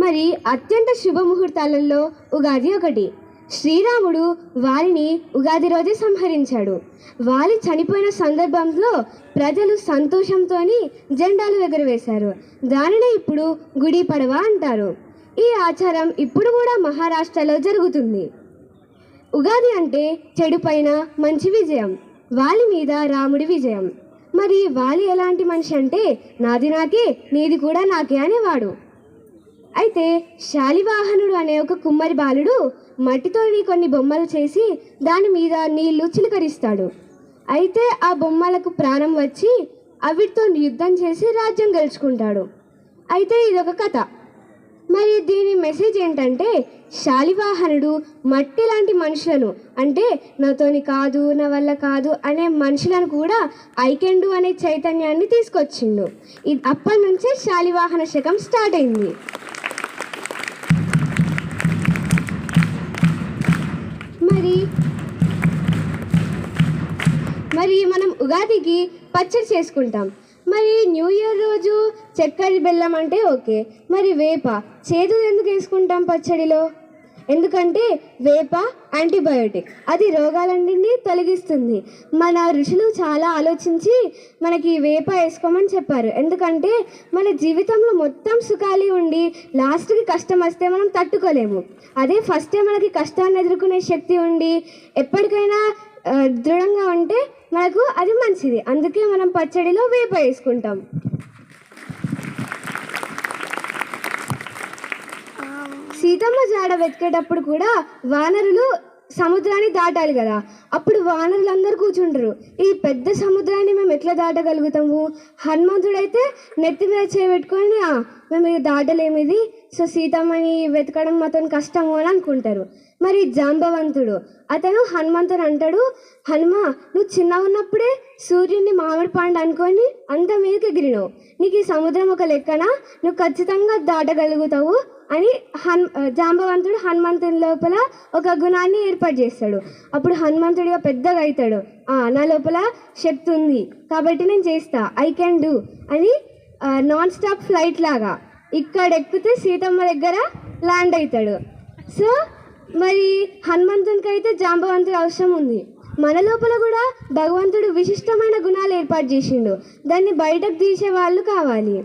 మరి అత్యంత శుభముహూర్తాలలో ఉగాది ఒకటి. శ్రీరాముడు వాలిని ఉగాది రోజే సంహరించాడు. వాలి చనిపోయిన సందర్భంలో ప్రజలు సంతోషంతో జెండాలు ఎగురవేశారు. దానినే ఇప్పుడు గుడి పడవ అంటారు. ఈ ఆచారం ఇప్పుడు కూడా మహారాష్ట్రలో జరుగుతుంది. ఉగాది అంటే చెడుపైన మంచి విజయం, వాలి మీద రాముడి విజయం. మరి వాలి ఎలాంటి మనిషి అంటే నాది నాకే నీది కూడా నాకే అనేవాడు. అయితే శాలివాహనుడు అనే ఒక కుమ్మరి బాలుడు మట్టితో కొన్ని బొమ్మలు చేసి దాని మీద నీళ్లు చిలకరిస్తాడు. అయితే ఆ బొమ్మలకు ప్రాణం వచ్చి అవిటితో యుద్ధం చేసి రాజ్యం గెలుచుకుంటాడు. అయితే ఇదొక కథ. మరి దీని మెసేజ్ ఏంటంటే శాలివాహనుడు మట్టి లాంటి మనుషులను, అంటే నాతోని కాదు, నా వల్ల కాదు అనే మనుషులను కూడా ఐ కెన్ డూ అనే చైతన్యాన్ని తీసుకొచ్చిండు. ఇది అప్పటి నుంచే శాలివాహన శకం స్టార్ట్ అయింది. మరి మనం ఉగాదికి పచ్చడి చేసుకుంటాం. మరి న్యూ ఇయర్ రోజు చక్కెర బెల్లం అంటే ఓకే. మరి వేప చేదు ఎందుకు వేసుకుంటాం పచ్చడిలో? ఎందుకంటే వేప యాంటీబయోటిక్, అది రోగాలన్నింటినీ తొలగిస్తుంది. మన ఋషులు చాలా ఆలోచించి మనకి వేప వేసుకోమని చెప్పారు. ఎందుకంటే మన జీవితంలో మొత్తం సుఖాలు ఉండి లాస్ట్కి కష్టం వస్తే మనం తట్టుకోలేము. అదే ఫస్టే మనకి కష్టాన్ని ఎదుర్కొనే శక్తి ఉండి ఎప్పటికైనా దృఢంగా ఉంటే మనకు అది మంచిది. అందుకే మనం పచ్చడిలో వేప వేసుకుంటాం. సీతమ్మ జాడ వెతికేటప్పుడు కూడా వానరులు సముద్రాన్ని దాటాలి కదా. అప్పుడు వానరులందరూ కూర్చుంటారు, ఈ పెద్ద సముద్రాన్ని మేము ఎట్లా దాటగలుగుతాము? హనుమంతుడైతే నెత్తి మీద చేయబెట్టుకొని మేము ఇది దాటలేము, ఇది సో సీతమ్మని వెతకడం మాతో కష్టము అని అనుకుంటారు. మరి జాంబవంతుడు అతను హనుమంతుడు అంటాడు, హనుమ నువ్వు చిన్న ఉన్నప్పుడే సూర్యుడిని మామిడి పండు అనుకొని అంత మీదకి ఎగిరినావు, నీకు ఈ సముద్రం ఒక లెక్కన, నువ్వు ఖచ్చితంగా దాటగలుగుతావు అని జాంబవంతుడు హనుమంతుడి లోపల ఒక గుణాన్ని ఏర్పాటు చేస్తాడు. అప్పుడు హనుమంతుడిగా పెద్దగా అవుతాడు, నా లోపల శక్తి ఉంది కాబట్టి నేను చేస్తా, ఐ కెన్ డూ అని నాన్ స్టాప్ ఫ్లైట్ లాగా ఇక్కడ ఎక్కితే సీతమ్మ దగ్గర ల్యాండ్ అవుతాడు. సో మరి హనుమంతునికి అయితే జాంబవంతుడి అవసరం ఉంది. మన లోపల కూడా భగవంతుడు విశిష్టమైన గుణాలు ఏర్పాటు చేసిండు, దాన్ని బయటకు తీసే వాళ్ళు కావాలి.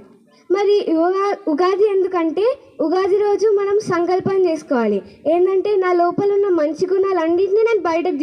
మరి ఉగాది ఎందుకంటే ఉగాది రోజు మనం సంకల్పం చేసుకోవాలి, ఏంటంటే నా లోపల ఉన్న మంచి గుణాలు అన్నింటినీ నేను బయటకు